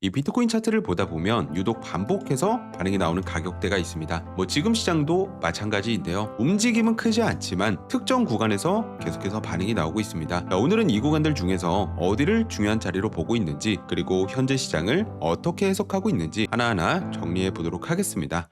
이 비트코인 차트를 보다 보면 유독 반복해서 반응이 나오는 가격대가 있습니다. 지금 시장도 마찬가지인데요. 움직임은 크지 않지만 특정 구간에서 계속해서 반응이 나오고 있습니다. 자, 오늘은 이 구간들 중에서 어디를 중요한 자리로 보고 있는지, 그리고 현재 시장을 어떻게 해석하고 있는지 하나하나 정리해 보도록 하겠습니다.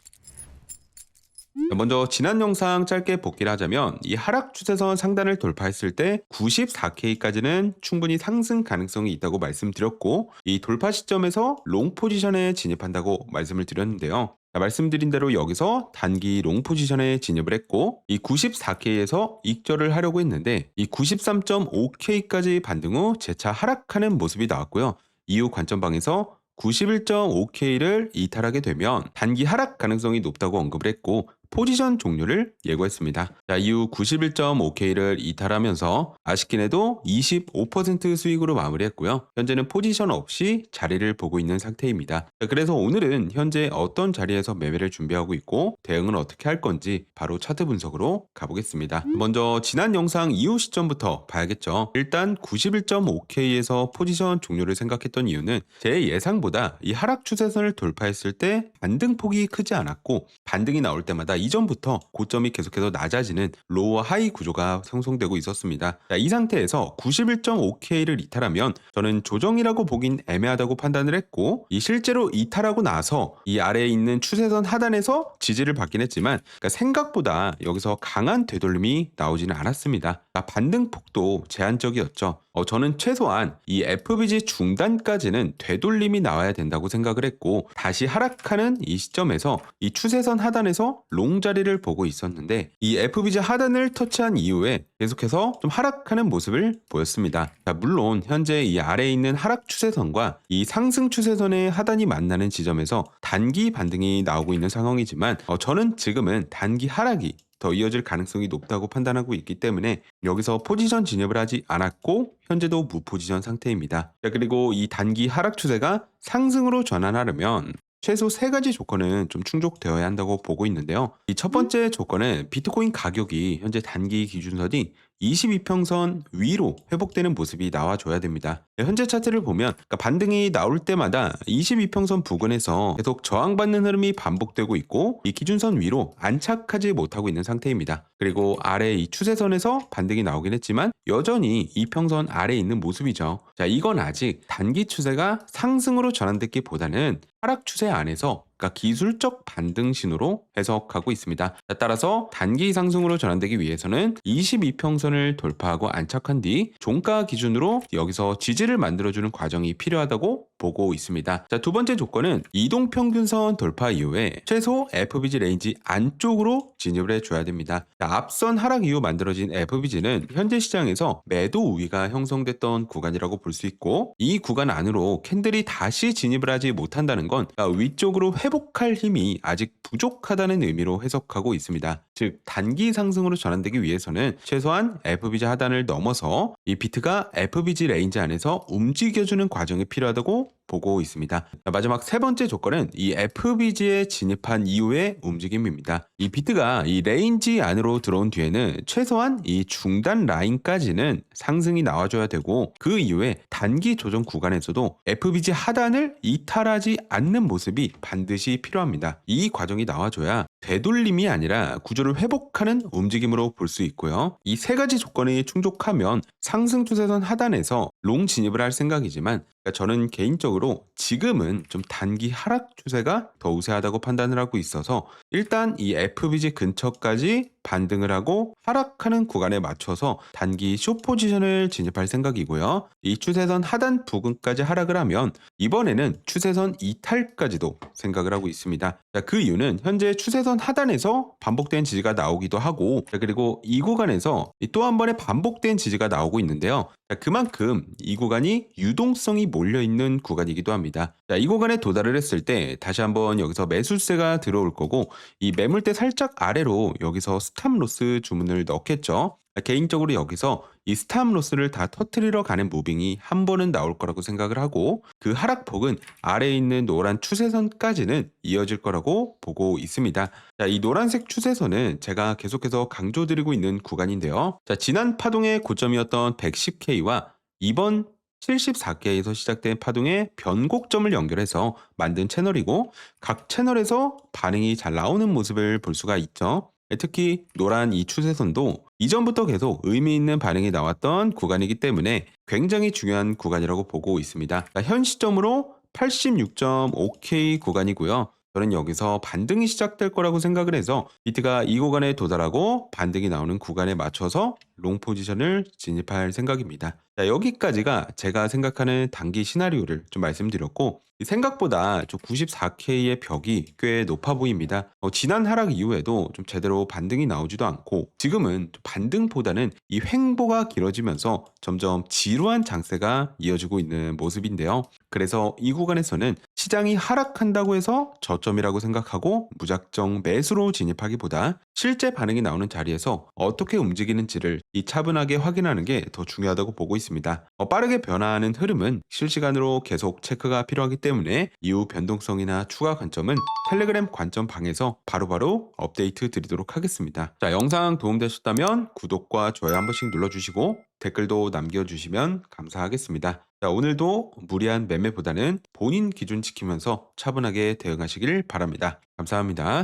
먼저 지난 영상 짧게 복기를 하자면 이 하락 추세선 상단을 돌파했을 때 94K까지는 충분히 상승 가능성이 있다고 말씀드렸고, 이 돌파 시점에서 롱 포지션에 진입한다고 말씀을 드렸는데요. 자, 말씀드린 대로 여기서 단기 롱 포지션에 진입을 했고, 이 94K에서 익절을 하려고 했는데 이 93.5K까지 반등 후 재차 하락하는 모습이 나왔고요. 이후 관점방에서 91.5K를 이탈하게 되면 단기 하락 가능성이 높다고 언급을 했고, 포지션 종료를 예고했습니다. 자, 이후 91.5K를 이탈하면서 아쉽긴 해도 25% 수익으로 마무리했고요. 현재는 포지션 없이 자리를 보고 있는 상태입니다. 자, 그래서 오늘은 현재 어떤 자리에서 매매를 준비하고 있고 대응은 어떻게 할 건지 바로 차트 분석으로 가보겠습니다. 먼저 지난 영상 이후 시점부터 봐야겠죠. 일단 91.5K에서 포지션 종료를 생각했던 이유는 제 예상보다 이 하락 추세선을 돌파했을 때 반등폭이 크지 않았고, 반등이 나올 때마다 이전부터 고점이 계속해서 낮아지는 로우와 하이 구조가 형성되고 있었습니다. 자, 이 상태에서 91.5K를 이탈하면 저는 조정이라고 보긴 애매하다고 판단을 했고, 이 실제로 이탈하고 나서 이 아래에 있는 추세선 하단에서 지지를 받긴 했지만 생각보다 여기서 강한 되돌림이 나오지는 않았습니다. 반등폭도 제한적이었죠. 저는 최소한 이 FBG 중단까지는 되돌림이 나와야 된다고 생각을 했고, 다시 하락하는 이 시점에서 이 추세선 하단에서 롱 자리를 보고 있었는데 이 FBG 하단을 터치한 이후에 계속해서 좀 하락하는 모습을 보였습니다. 자, 물론 현재 이 아래에 있는 하락 추세선과 이 상승 추세선의 하단이 만나는 지점에서 단기 반등이 나오고 있는 상황이지만 저는 지금은 단기 하락이 더 이어질 가능성이 높다고 판단하고 있기 때문에 여기서 포지션 진입을 하지 않았고 현재도 무포지션 상태입니다. 자, 그리고 이 단기 하락 추세가 상승으로 전환하려면 최소 세 가지 조건은 좀 충족되어야 한다고 보고 있는데요. 이 첫 번째 조건은 비트코인 가격이 현재 단기 기준선이 22평선 위로 회복되는 모습이 나와줘야 됩니다. 현재 차트를 보면 반등이 나올 때마다 22평선 부근에서 계속 저항받는 흐름이 반복되고 있고, 이 기준선 위로 안착하지 못하고 있는 상태입니다. 그리고 아래 이 추세선에서 반등이 나오긴 했지만 여전히 이평선 아래에 있는 모습이죠. 자, 이건 아직 단기 추세가 상승으로 전환됐기보다는 하락 추세 안에서 기술적 반등 신호로 해석하고 있습니다. 따라서 단기 상승으로 전환되기 위해서는 22평선을 돌파하고 안착한 뒤 종가 기준으로 여기서 지지를 만들어주는 과정이 필요하다고 보고 있습니다. 자, 두 번째 조건은 이동평균선 돌파 이후에 최소 FBG 레인지 안쪽으로 진입을 해줘야 됩니다. 자, 앞선 하락 이후 만들어진 FBG는 현재 시장에서 매도 우위가 형성됐던 구간이라고 볼 수 있고, 이 구간 안으로 캔들이 다시 진입을 하지 못한다는 건 위쪽으로 회복할 힘이 아직 부족하다는 의미로 해석하고 있습니다. 즉 단기 상승으로 전환되기 위해서는 최소한 FBG 하단을 넘어서 이 비트가 FBG 레인지 안에서 움직여주는 과정이 필요하다고 보고 있습니다. 마지막 세 번째 조건은 이 FBG에 진입한 이후의 움직임입니다. 이 비트가 이 레인지 안으로 들어온 뒤에는 최소한 이 중단 라인까지는 상승이 나와줘야 되고, 그 이후에 단기 조정 구간에서도 FBG 하단을 이탈하지 않는 모습이 반드시 필요합니다. 이 과정이 나와줘야 되돌림이 아니라 구조를 회복하는 움직임으로 볼 수 있고요. 이 세 가지 조건이 충족하면 상승 추세선 하단에서 롱 진입을 할 생각이지만 저는 개인적으로 지금은 좀 단기 하락 추세가 더 우세하다고 판단을 하고 있어서 일단 이 FBG 근처까지 반등을 하고 하락하는 구간에 맞춰서 단기 숏 포지션을 진입할 생각이고요. 이 추세선 하단 부근까지 하락을 하면 이번에는 추세선 이탈까지도 생각을 하고 있습니다. 자, 그 이유는 현재 추세선 하단에서 반복된 지지가 나오기도 하고, 그리고 이 구간에서 또 한 번의 반복된 지지가 나오고 있는데요. 자, 그만큼 이 구간이 유동성이 몰려있는 구간이기도 합니다. 자, 이 구간에 도달을 했을 때 다시 한번 여기서 매수세가 들어올 거고, 이 매물대 살짝 아래로 여기서 스탑 로스 주문을 넣겠죠. 개인적으로 여기서 이 스탑 로스를 다 터트리러 가는 무빙이 한 번은 나올 거라고 생각을 하고, 그 하락폭은 아래에 있는 노란 추세선까지는 이어질 거라고 보고 있습니다. 자, 이 노란색 추세선은 제가 계속해서 강조드리고 있는 구간인데요. 자, 지난 파동의 고점이었던 110K와 이번 74K에서 시작된 파동의 변곡점을 연결해서 만든 채널이고, 각 채널에서 반응이 잘 나오는 모습을 볼 수가 있죠. 특히 노란 이 추세선도 이전부터 계속 의미 있는 반응이 나왔던 구간이기 때문에 굉장히 중요한 구간이라고 보고 있습니다. 자, 현 시점으로 86.5K 구간이고요. 저는 여기서 반등이 시작될 거라고 생각을 해서 비트가 이 구간에 도달하고 반등이 나오는 구간에 맞춰서 롱 포지션을 진입할 생각입니다. 자, 여기까지가 제가 생각하는 단기 시나리오를 좀 말씀드렸고, 생각보다 94K의 벽이 꽤 높아 보입니다. 지난 하락 이후에도 좀 제대로 반등이 나오지도 않고, 지금은 좀 반등보다는 이 횡보가 길어지면서 점점 지루한 장세가 이어지고 있는 모습인데요. 그래서 이 구간에서는 시장이 하락한다고 해서 저점이라고 생각하고 무작정 매수로 진입하기보다 실제 반응이 나오는 자리에서 어떻게 움직이는지를 이 차분하게 확인하는 게 더 중요하다고 보고 있습니다. 빠르게 변화하는 흐름은 실시간으로 계속 체크가 필요하기 때문에 이후 변동성이나 추가 관점은 텔레그램 관점 방에서 바로바로 업데이트 드리도록 하겠습니다. 자, 영상 도움되셨다면 구독과 좋아요 한 번씩 눌러주시고 댓글도 남겨주시면 감사하겠습니다. 자, 오늘도 무리한 매매보다는 본인 기준 지키면서 차분하게 대응하시길 바랍니다. 감사합니다.